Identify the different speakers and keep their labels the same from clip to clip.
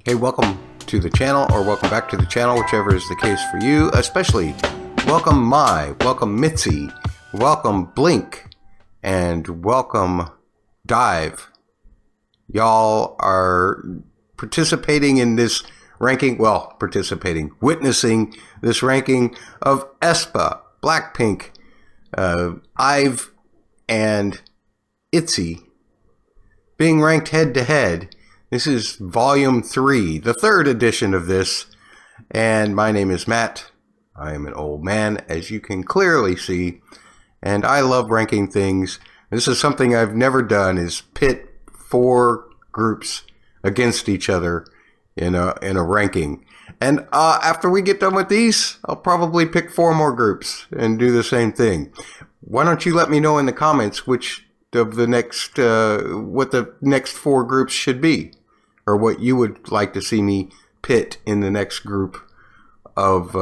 Speaker 1: Hey, welcome to the channel, or welcome back to the channel, whichever is the case for you. Especially welcome welcome Mitzi, welcome Blink, and welcome Dive. Y'all are participating in this ranking, witnessing this ranking of aespa, BLACKPINK, IVE, and ITZY being ranked head to head. This is volume 3, the 3rd edition of this, and my name is Matt. I am an old man, as you can clearly see, and I love ranking things. This is something I've never done, is pit 4 groups against each other in a ranking. And after we get done with these, I'll probably pick 4 more groups and do the same thing. Why don't you let me know in the comments which of the next, what the next 4 groups should be, or what you would like to see me pit in the next group of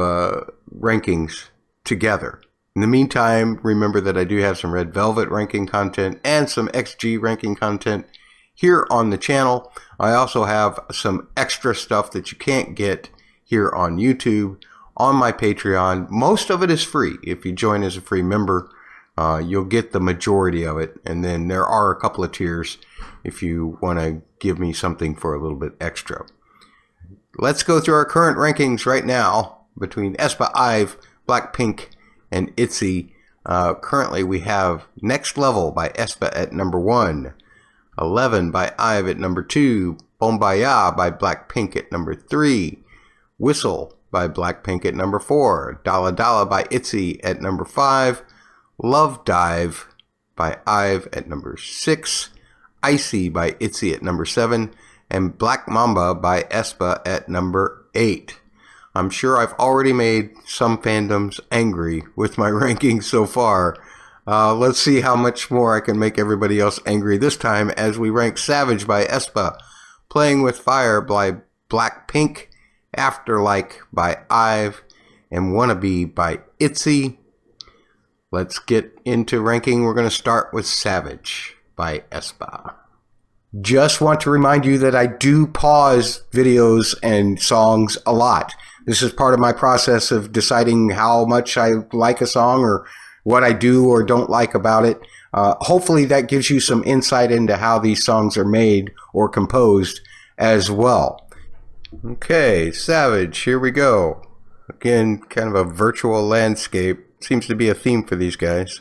Speaker 1: rankings together. In the meantime, remember that I do have some Red Velvet ranking content and some XG ranking content here on the channel. I also have some extra stuff that you can't get here on YouTube on my Patreon. Most of it is free. If you join as a free member, you'll get the majority of it, and then there are a couple of tiers if you want to give me something for a little bit extra. Let's go through our current rankings right now between aespa, IVE, BLACKPINK, and ITZY. Currently we have Next Level by aespa at number 1, 11 by IVE at number 2, Bombaya by BLACKPINK at number 3, Whistle by BLACKPINK at number 4, Dala Dala by ITZY at number 5, Love Dive by IVE at number 6, Icy by ITZY at number 7, and Black Mamba by aespa at number 8. I'm sure I've already made some fandoms angry with my rankings so far. Let's see how much more I can make everybody else angry this time as we rank Savage by aespa, Playing with Fire by BLACKPINK, Afterlike by IVE, and Wannabe by ITZY. Let's get into ranking. We're going to start with Savage by aespa. Just want to remind you that I do pause videos and songs a lot. This is part of my process of deciding how much I like a song or what I do or don't like about it. Hopefully that gives you some insight into how these songs are made or composed as well. Okay, Savage, here we go. Again, kind of a virtual landscape. Seems to be a theme for these guys.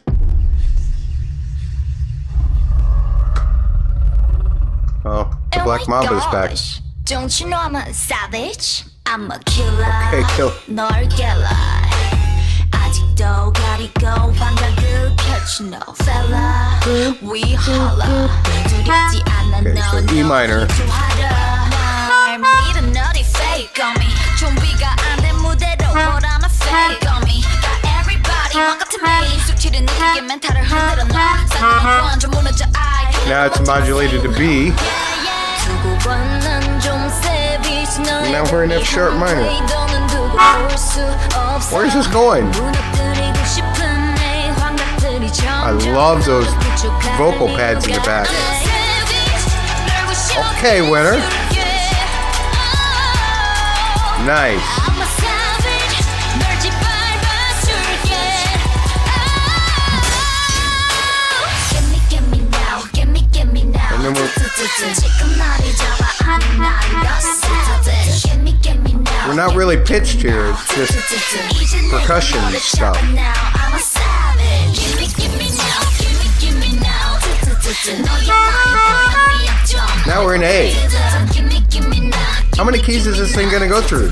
Speaker 1: Oh, the Black Mamba is back.
Speaker 2: Don't you know I'm a savage? I'm a killer.
Speaker 1: Okay, kill.
Speaker 2: 널 깨라. 아직도 가리고 방각을 펼친 no fella. We holla. 두렵지 않아
Speaker 1: Okay, so E minor.
Speaker 2: 날 믿은 너리 fake on me. 좀비가 안 된 무대로 put on a fake on me. Everybody walk up to me. 숙취를 느끼게 멘탈을 흔들어 놔. 상황이 완전 무너져.
Speaker 1: Now it's modulated to B. Now we're in F sharp minor. Where's this going? I love those vocal pads in the back. Okay, winner. Nice. And then we're not really pitched here, it's just percussion stuff. Now we're in A. How many keys is this thing gonna go through?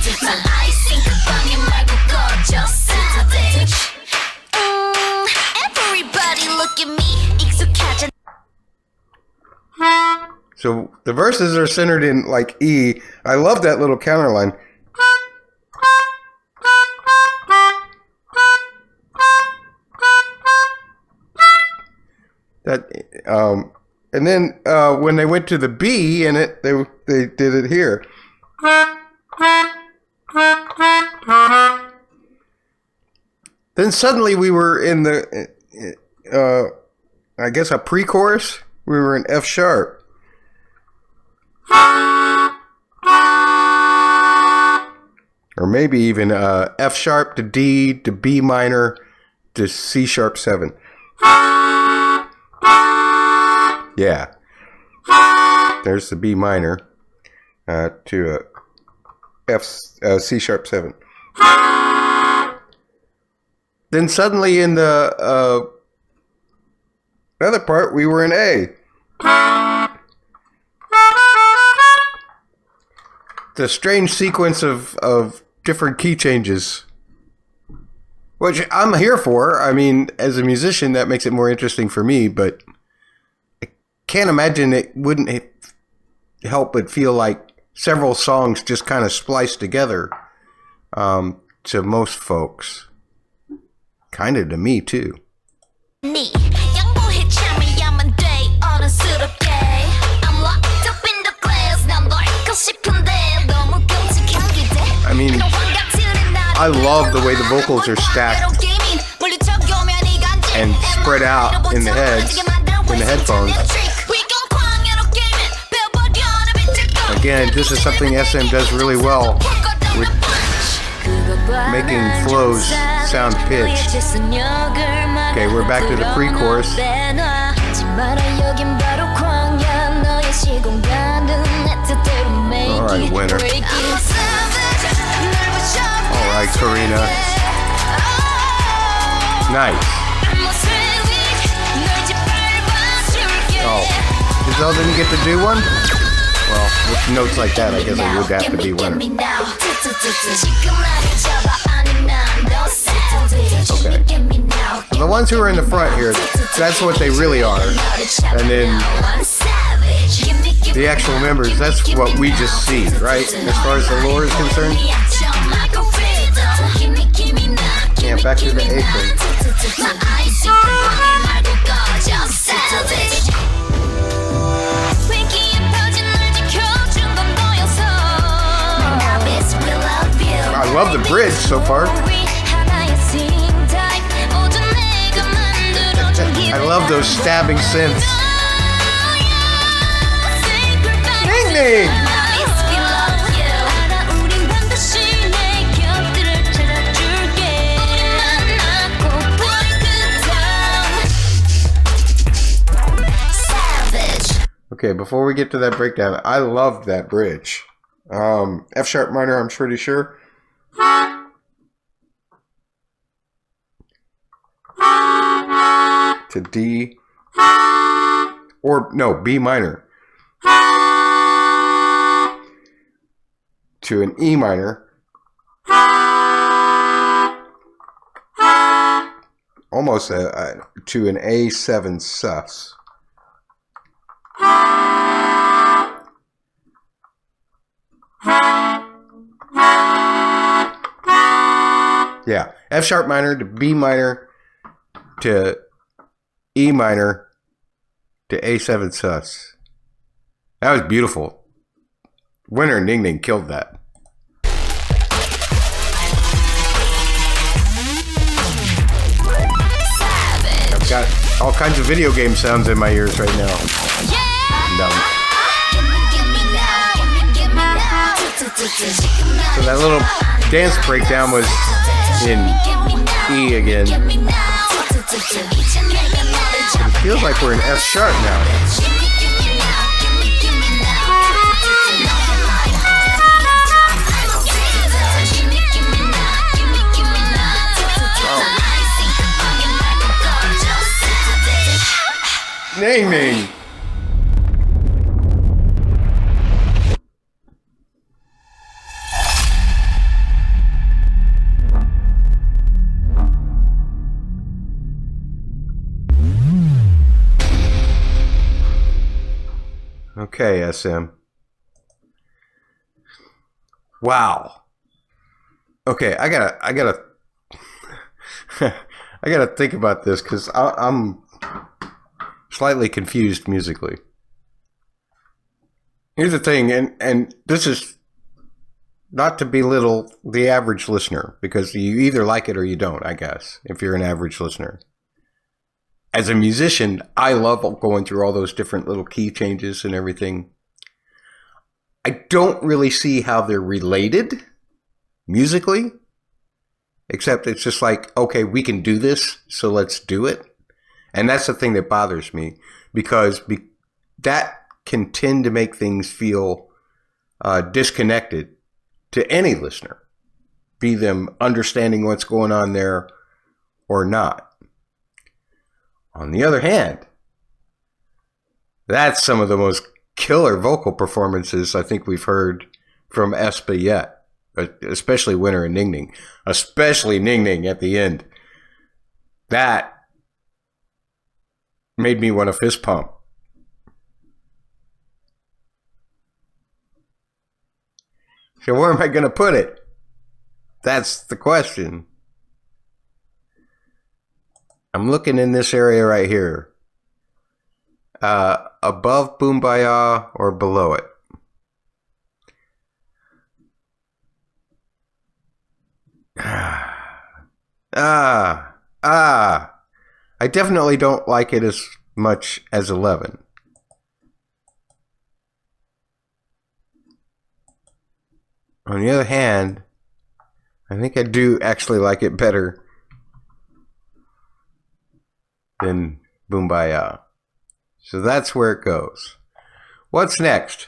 Speaker 2: Everybody look at me.
Speaker 1: So the verses are centered in like E. I love that little counterline. That and then when they went to the B in it, they did it here. Then suddenly we were in the I guess a pre-chorus. We were in F sharp. Or maybe even F sharp to D to B minor to C sharp 7. Yeah. There's the B minor to C sharp 7. Then suddenly in the other part, we were in A. The strange sequence of different key changes, which I'm here for. I mean, as a musician, that makes it more interesting for me, but I can't imagine it wouldn't help but feel like several songs just kind of spliced together to most folks. Kind of to me, too. I mean, I love the way the vocals are stacked and spread out in the headphones. Again, this is something SM does really well with making flows sound pitched. Okay, we're back to the pre-chorus. Alright, winner. Alright, Karina. Nice. Oh, Giselle didn't get to do one? Well, with notes like that, I guess I would have to be winner. Okay. The ones who are in the front here, that's what they really are. And then the actual members, that's what we just see, right? As far as the lore is concerned. Yeah, back to the A thing. I love the bridge so far. I love those stabbing synths. Ding ding! Okay, before we get to that breakdown, I loved that bridge. F sharp minor, I'm pretty sure. To D, or no, B minor. To an E minor. Almost to an A7 sus. Yeah, F sharp minor to B minor to E minor to A7 sus. That was beautiful. Winner and Ning Ning killed that. I've got all kinds of video game sounds in my ears right now. No. So that little dance breakdown was in E again. It feels like we're in F sharp now. Oh. Ning Ning. Okay, SM. Wow. Okay, I gotta I gotta think about this because I'm slightly confused musically. Here's the thing, and this is not to belittle the average listener, because you either like it or you don't, I guess, if you're an average listener. As a musician, I love going through all those different little key changes and everything. I don't really see how they're related, musically, except it's just like, okay, we can do this, so let's do it. And that's the thing that bothers me, because that can tend to make things feel disconnected to any listener, be them understanding what's going on there or not. On the other hand, that's some of the most killer vocal performances I think we've heard from aespa yet, especially Winner and Ning Ning, especially Ning Ning at the end. That made me want to fist pump. So where am I going to put it? That's the question. I'm looking in this area right here. Above Boombayah or below it? I definitely don't like it as much as 11. On the other hand, I think I do actually like it better than Boombayah. So that's where it goes. What's next?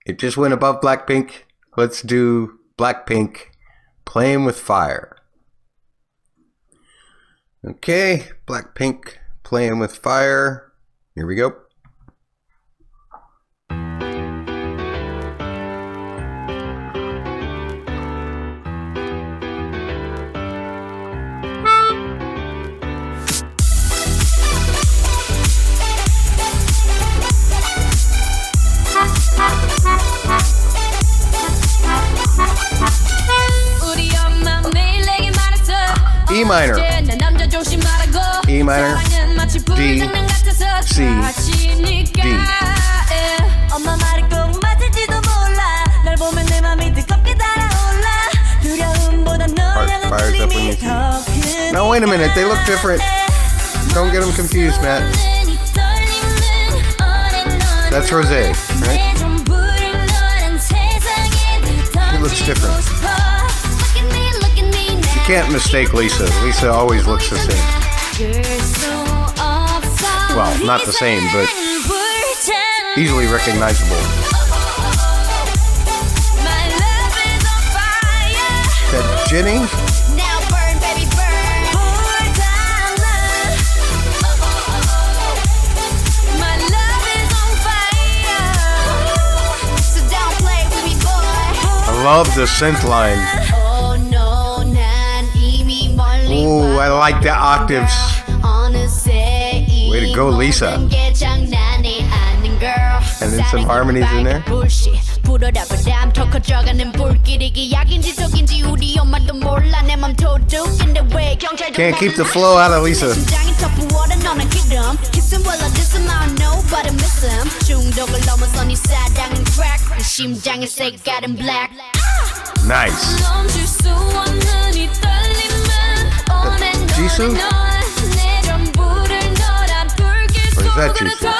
Speaker 1: It just went above Blackpink. Let's do Blackpink Playing with Fire. Okay, Blackpink Playing with Fire. Here we go. E minor, E minor, D, C, D. Heart fires up when you see. Now wait a minute, they look different. Don't get them confused, Matt. That's Rosé, right? She looks different. You can't mistake Lisa. Lisa always looks the same. Well, not the same, but easily recognizable. That Jenny? I love the synth line. Ooh, I like the octaves. Way to go, Lisa. And then some harmonies in there. Can't keep the flow out of Lisa. Nice. Jisoo? Or is that Jisoo?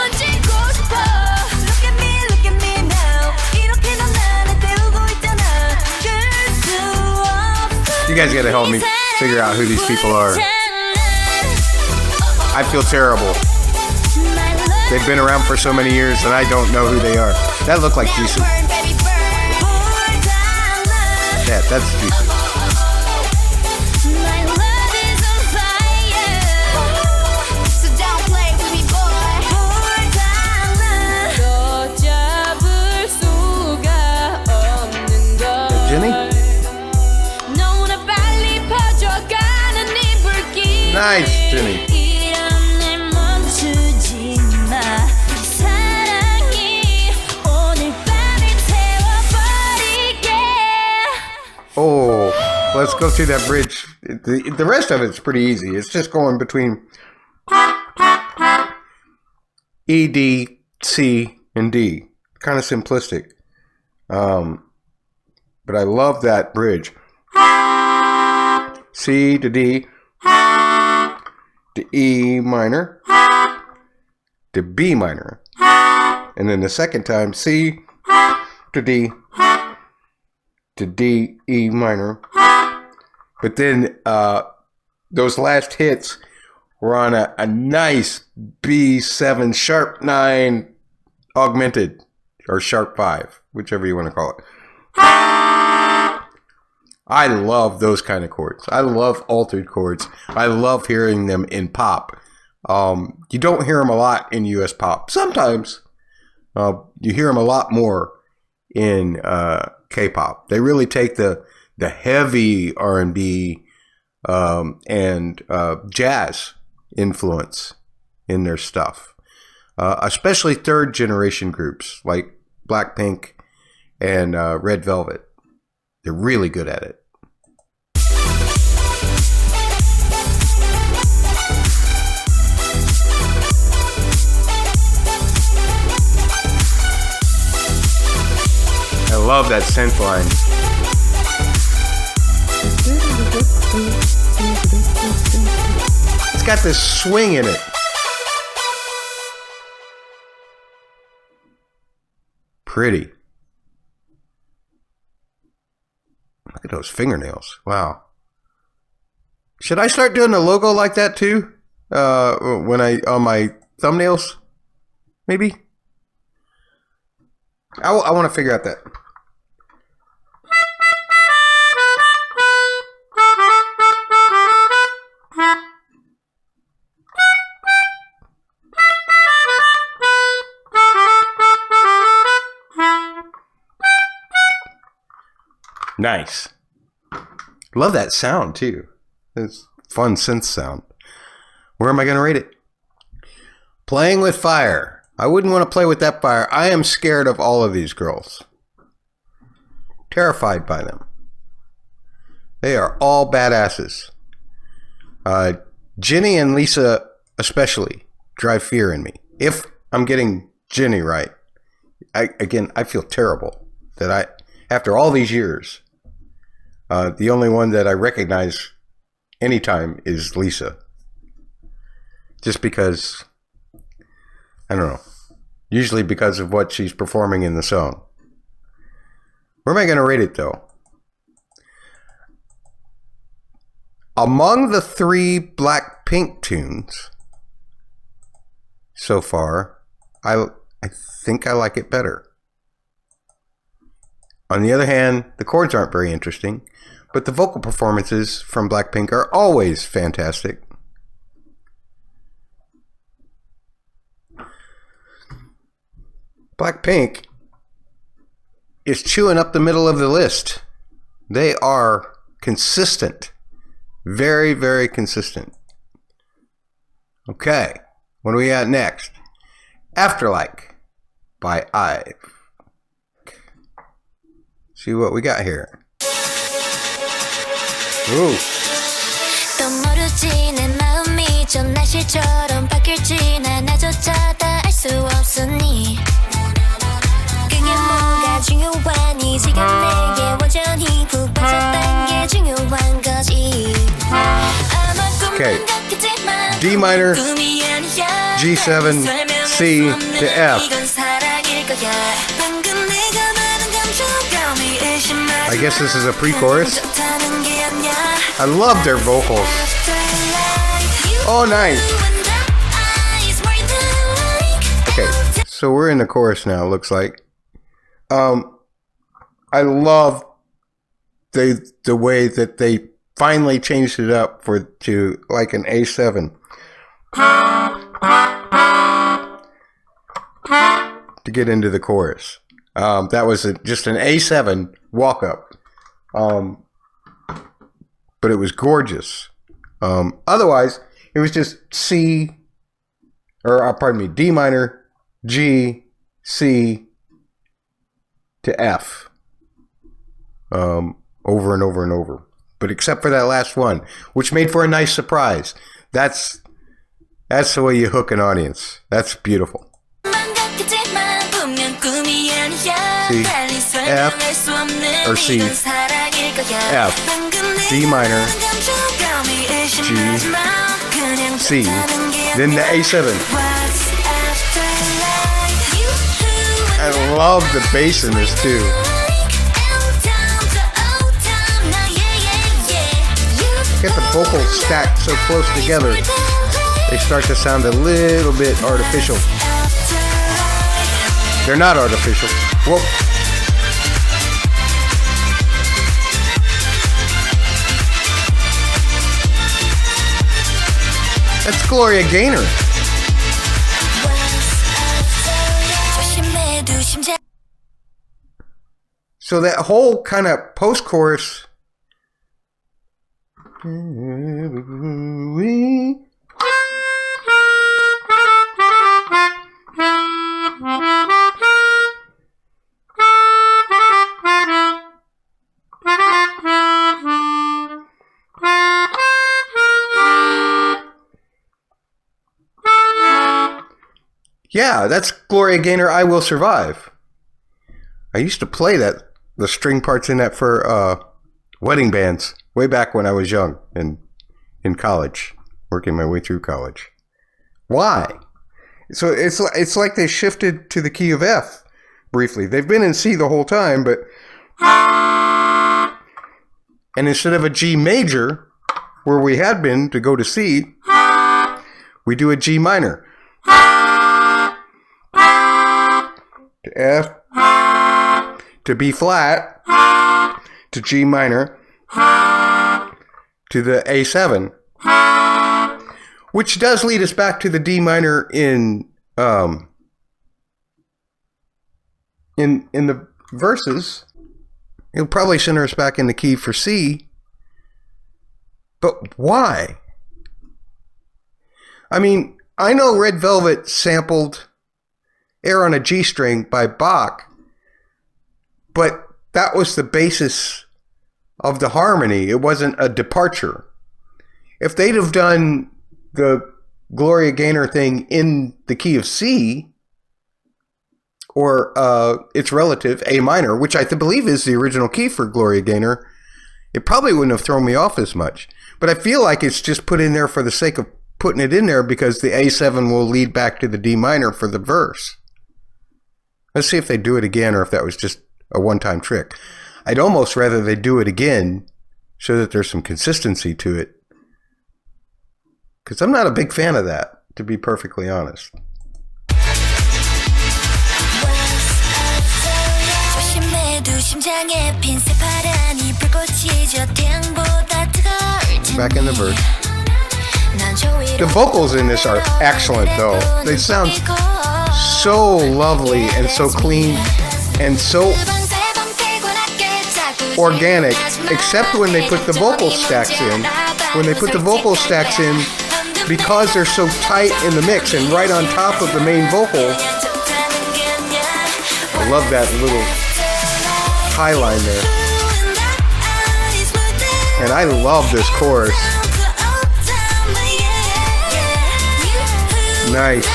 Speaker 1: You guys gotta help me figure out who these people are. I feel terrible. They've been around for so many years and I don't know who they are. That looked like Jisoo. Yeah, that's Jisoo. Jenny? Nice, Jenny. Oh, let's go through that bridge. The rest of it's pretty easy. It's just going between E, D, C, and D. Kind of simplistic. But I love that bridge. C to D, to E minor, to B minor. And then the second time, C to D, to D, E minor. But then those last hits were on a nice B7 sharp 9 augmented, or sharp 5, whichever you want to call it. I love those kind of chords. I love altered chords. I love hearing them in pop. You don't hear them a lot in US pop. Sometimes you hear them a lot more in K-pop. They really take the heavy R&B and jazz influence in their stuff, especially third generation groups like BLACKPINK and Red Velvet. They're really good at it. I love that synth line. It's got this swing in it. Pretty. Look at those fingernails. Wow. Should I start doing a logo like that too? On my thumbnails? Maybe? I want to figure out that. Nice. Love that sound too. It's fun synth sound. Where am I going to rate it? Playing with fire. I wouldn't want to play with that fire. I am scared of all of these girls. Terrified by them. They are all badasses. Jenny and Lisa especially drive fear in me. If I'm getting Jenny right. I feel terrible that after all these years, the only one that I recognize anytime is Lisa. Just because, I don't know. Usually because of what she's performing in the song. Where am I going to rate it though? Among the 3 BLACKPINK tunes so far, I think I like it better. On the other hand, the chords aren't very interesting, but the vocal performances from BLACKPINK are always fantastic. BLACKPINK is chewing up the middle of the list. They are consistent. Very, very consistent. Okay, what do we got next? Afterlike by IVE. See what we got here. Ooh. Okay, D minor, G7, C to F. I guess this is a pre-chorus. I love their vocals. Oh, nice. Okay, so we're in the chorus now, looks like. I love the way that they finally changed it up to like an A7. To get into the chorus. That was just an A7 walk-up. But it was gorgeous. Otherwise, it was just D minor, G, C to F. Over and over and over. But except for that last one, which made for a nice surprise. That's the way you hook an audience. That's beautiful. C, F, or C, F, D minor, G, C, then the A7. I love the bass in this too. get the vocals stacked so close together, they start to sound a little bit artificial. They're not artificial. Whoa. That's Gloria Gaynor. So that whole kind of post-chorus. Yeah, that's Gloria Gaynor, I Will Survive. I used to play that, the string parts in that for wedding bands way back when I was young and in college, working my way through college. Why? So it's like they shifted to the key of F briefly. They've been in C the whole time, but and instead of a G major, where we had been to go to C, we do a G minor. To F, to B flat, to G minor, to the A7, which does lead us back to the D minor in the verses. It'll probably center us back in the key for C. But why? I mean, I know Red Velvet sampled Air on a G String by Bach, but that was the basis of the harmony. It wasn't a departure. If they'd have done the Gloria Gaynor thing in the key of C, or its relative, A minor, which I believe is the original key for Gloria Gaynor, it probably wouldn't have thrown me off as much. But I feel like it's just put in there for the sake of putting it in there because the A7 will lead back to the D minor for the verse. Let's see if they do it again or if that was just a one-time trick. I'd almost rather they do it again so that there's some consistency to it. Because I'm not a big fan of that, to be perfectly honest. Back in the verse. The vocals in this are excellent, though. They sound so lovely and so clean and so organic, except when they put the vocal stacks in. When they put the vocal stacks in, because they're so tight in the mix and right on top of the main vocal. I love that little high line there. And I love this chorus. Nice.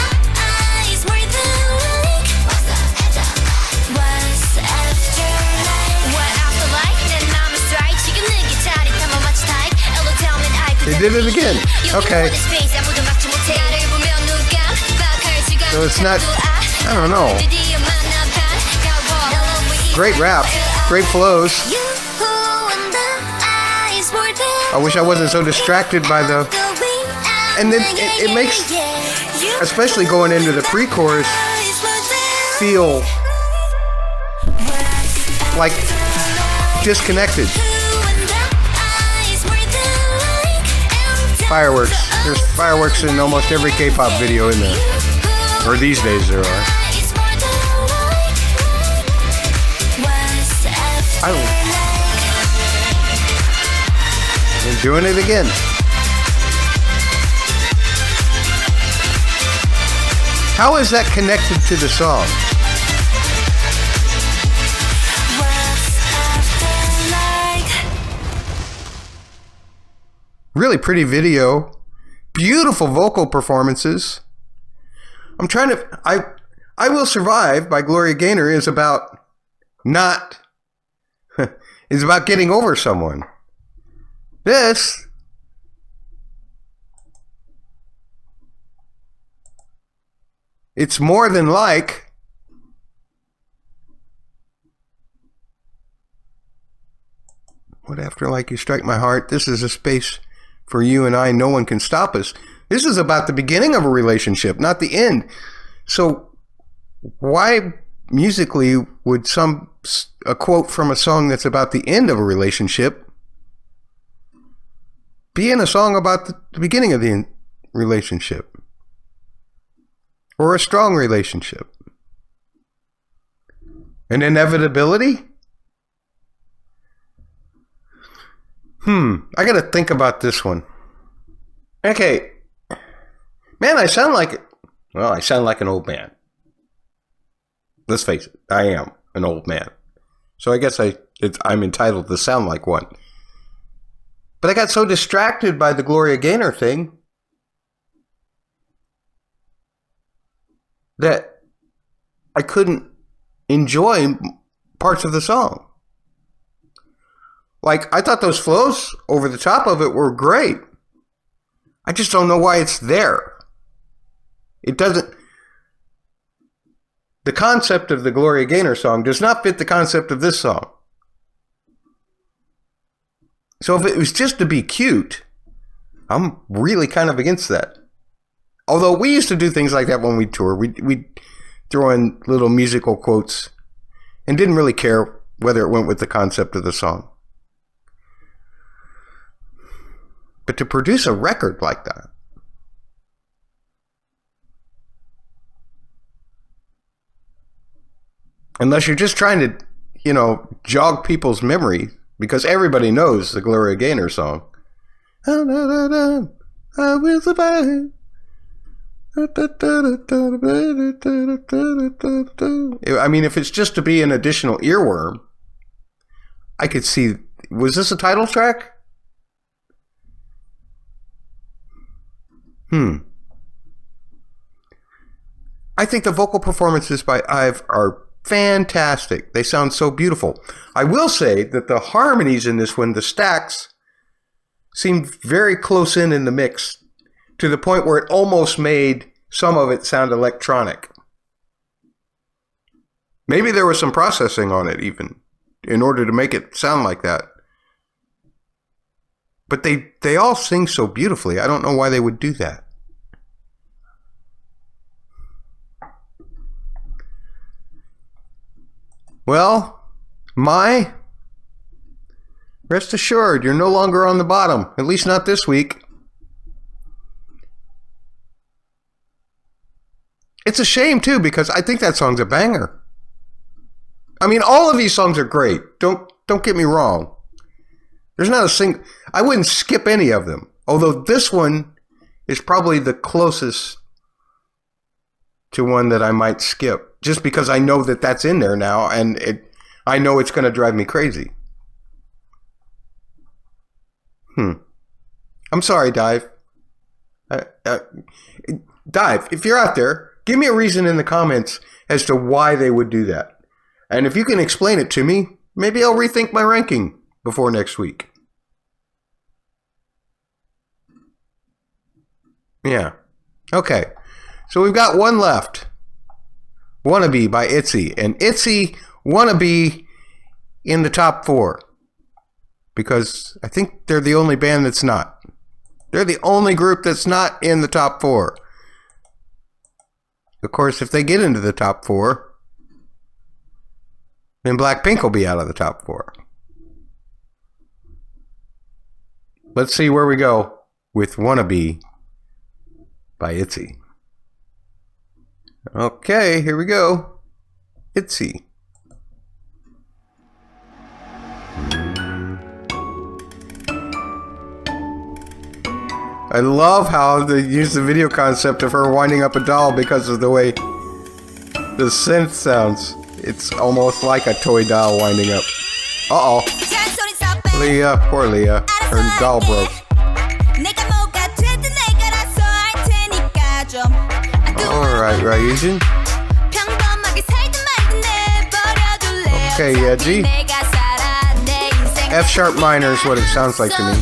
Speaker 1: They did it again. Okay. So it's not, I don't know. Great rap. Great flows. I wish I wasn't so distracted by the... And then it makes, especially going into the pre-chorus, feel like disconnected. Fireworks. There's fireworks in almost every K-pop video in there. Or these days there are. They're doing it again. How is that connected to the song? Really pretty video. Beautiful vocal performances. I'm trying to... I Will Survive by Gloria Gaynor is about not... is about getting over someone. This... It's more than like... What after like you strike my heart? This is a space for you and I, No One Can Stop Us. This is about the beginning of a relationship, not the end. So why musically would a quote from a song that's about the end of a relationship be in a song about the beginning of the relationship or a strong relationship? An inevitability? I gotta think about this one. Okay. Man, I sound like an old man. Let's face it, I am an old man. So I guess I'm entitled to sound like one. But I got so distracted by the Gloria Gaynor thing that I couldn't enjoy parts of the song. Like, I thought those flows over the top of it were great. I just don't know why it's there. It doesn't... The concept of the Gloria Gaynor song does not fit the concept of this song. So if it was just to be cute, I'm really kind of against that. Although we used to do things like that when we toured. We'd throw in little musical quotes and didn't really care whether it went with the concept of the song. But to produce a record like that, unless you're just trying to, jog people's memory, because everybody knows the Gloria Gaynor song. I will survive. I mean, if it's just to be an additional earworm, I could see, was this a title track? I think the vocal performances by IVE are fantastic. They sound so beautiful. I will say that the harmonies in this one, the stacks, seem very close in the mix, to the point where it almost made some of it sound electronic. Maybe there was some processing on it even, in order to make it sound like that. But they all sing so beautifully. I don't know why they would do that. Well, rest assured, you're no longer on the bottom. At least not this week. It's a shame, too, because I think that song's a banger. I mean, all of these songs are great. Don't get me wrong. There's not a single... I wouldn't skip any of them. Although this one is probably the closest to one that I might skip. Just because I know that that's in there now, and I know it's going to drive me crazy. I'm sorry, Dive. Dive, if you're out there, give me a reason in the comments as to why they would do that. And if you can explain it to me, maybe I'll rethink my ranking before next week. Yeah. Okay. So we've got one left. WANNABE by ITZY. And ITZY wanna be in the top 4. Because I think they're the only band that's not. They're the only group that's not in the top 4. Of course, if they get into the top 4, then BLACKPINK will be out of the top 4. Let's see where we go with WANNABE by ITZY. Okay, here we go. ITZY. I love how they use the video concept of her winding up a doll because of the way the synth sounds. It's almost like a toy doll winding up. Uh-oh. Leah, poor Leah. Her doll broke. Alright, Ryujin. Okay, Yeji. F sharp minor is what it sounds like to me.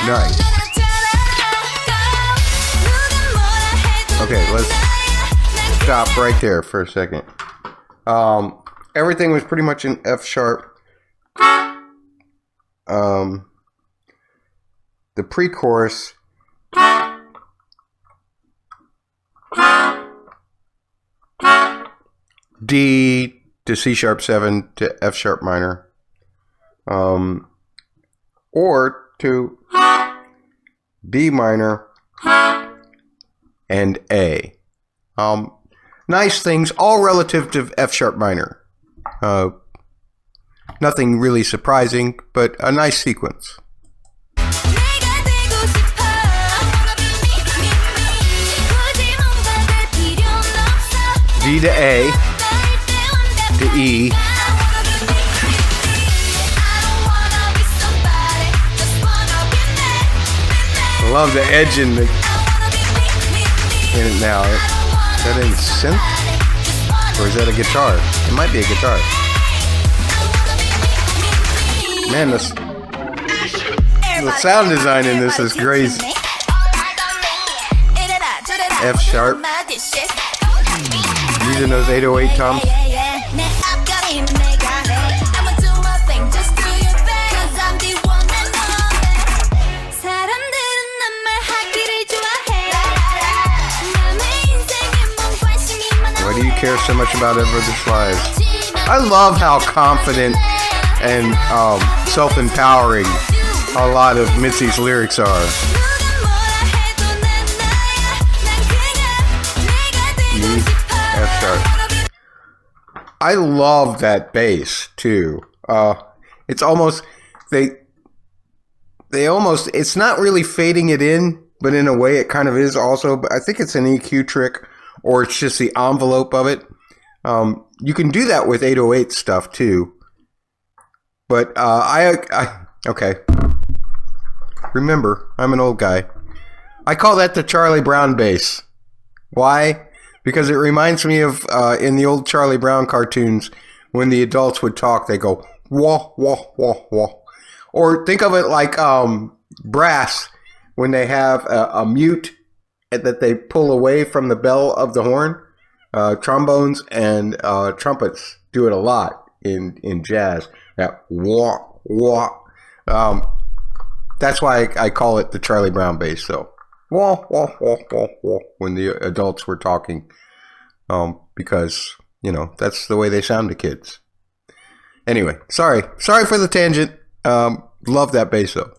Speaker 1: Nice. let's stop right there for a second. Everything was pretty much in F sharp. The pre-chorus D to C sharp 7 to F sharp minor, or to B minor and A. Nice things, all relative to F sharp minor. Nothing really surprising, but a nice sequence. D to A to E. I love the edge in it now. Is that a synth? Or is that a guitar? It might be a guitar. Man, the sound design in this is crazy. F sharp. Using those 808 toms. Why do you care so much about Everest Lives? I love how confident and self-empowering a lot of Mitzi's lyrics are. F sharp. I love that bass too. It's almost they almost, it's not really fading it in, but in a way it kind of is also. But I think it's an EQ trick, or it's just the envelope of it. You can do that with 808 stuff too. But okay. Remember, I'm an old guy. I call that the Charlie Brown bass. Why? Because it reminds me of in the old Charlie Brown cartoons, when the adults would talk, they go wah wah wah wah. Or think of it like brass, when they have a mute that they pull away from the bell of the horn. Trombones and trumpets do it a lot in jazz. That wah wah. That's why I call it the Charlie Brown bass. So wah wah wah wah wah when the adults were talking, because that's the way they sound to kids. Anyway, sorry for the tangent. Love that bass though.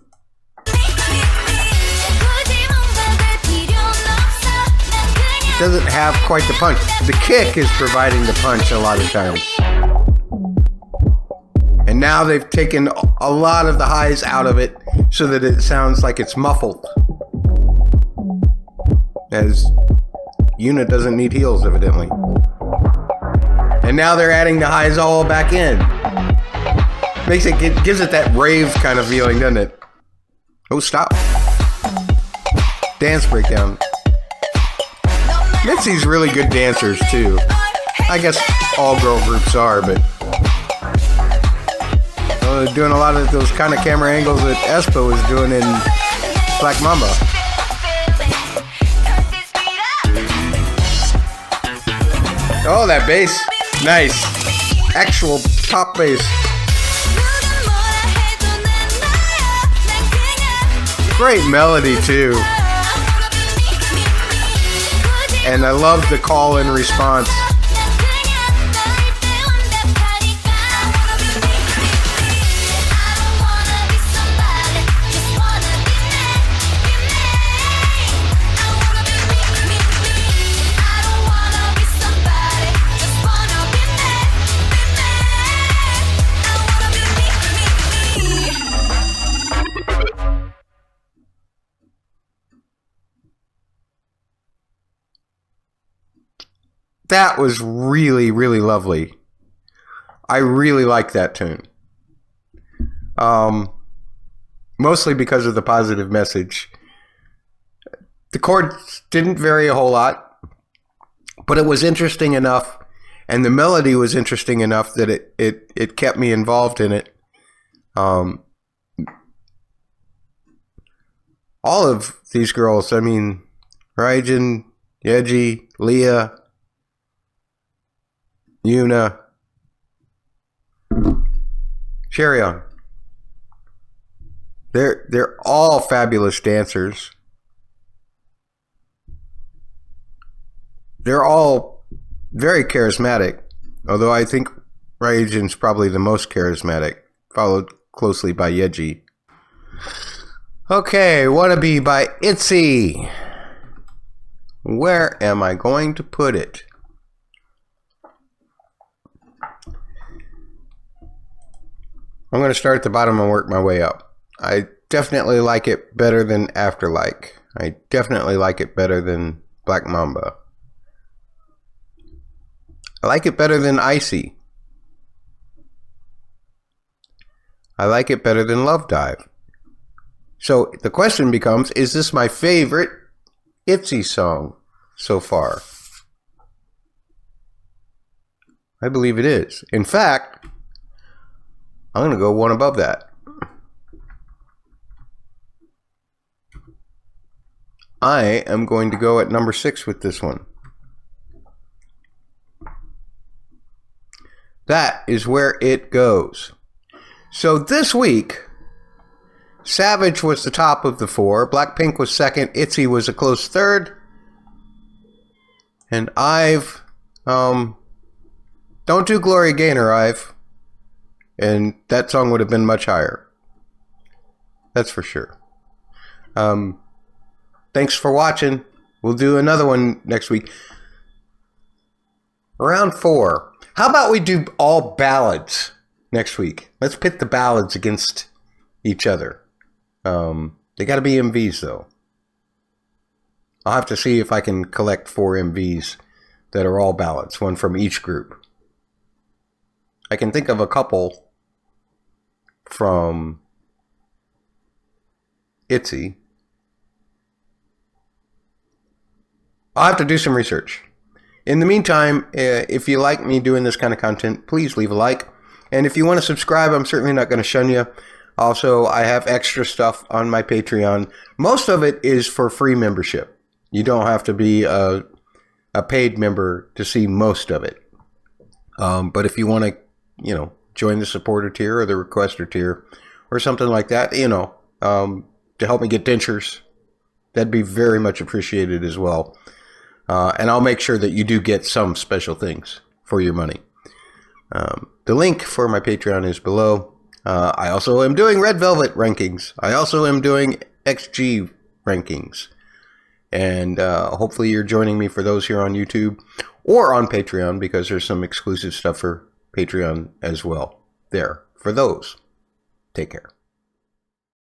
Speaker 1: It doesn't have quite the punch. The kick is providing the punch a lot of times. And now they've taken a lot of the highs out of it so that it sounds like it's muffled. As unit doesn't need heels, evidently. And now they're adding the highs all back in. Gives it that rave kind of feeling, doesn't it? Oh, stop. Dance breakdown. Mitzi's really good dancers too. I guess all girl groups are, but they're doing a lot of those kind of camera angles that aespa was doing in Black Mamba. Oh, that bass. Nice. Actual top bass. Great melody too. And I love the call and response. That was really, really lovely. I really like that tune. Mostly because of the positive message. The chords didn't vary a whole lot, but it was interesting enough, and the melody was interesting enough that it kept me involved in it. All of these girls, I mean, Raijin, Yeji, Leah, Yuna, Cherion. They're all fabulous dancers. They're all very charismatic, although I think Ryujin's probably the most charismatic, followed closely by Yeji. Okay, Wannabe by ITZY. Where am I going to put it? I'm going to start at the bottom and work my way up. I definitely like it better than Afterlike. I definitely like it better than Black Mamba. I like it better than Icy. I like it better than Love Dive. So the question becomes, is this my favorite ITZY song so far? I believe it is. In fact, I'm going to go one above that. I am going to go at number 6 with this one. That is where it goes. So this week, Savage was the top of the 4. BLACKPINK was second. ITZY was a close third. And IVE, don't do Glory Gaynor, IVE. And that song would have been much higher. That's for sure. Thanks for watching. We'll do another one next week. Round 4. How about we do all ballads next week? Let's pit the ballads against each other. They got to be MVs, though. I'll have to see if I can collect 4 MVs that are all ballads, one from each group. I can think of a couple from ITZY. I'll have to do some research. In the meantime, if you like me doing this kind of content, please leave a like. And if you want to subscribe, I'm certainly not going to shun you. Also, I have extra stuff on my Patreon. Most of it is for free membership. You don't have to be a paid member to see most of it. But if you want to, join the supporter tier or the requester tier or something like that, to help me get dentures, that'd be very much appreciated as well. And I'll make sure that you do get some special things for your money. The link for my Patreon is below. I also am doing Red Velvet rankings. I also am doing XG rankings. And hopefully you're joining me for those here on YouTube or on Patreon, because there's some exclusive stuff for Patreon as well there for those. Take care.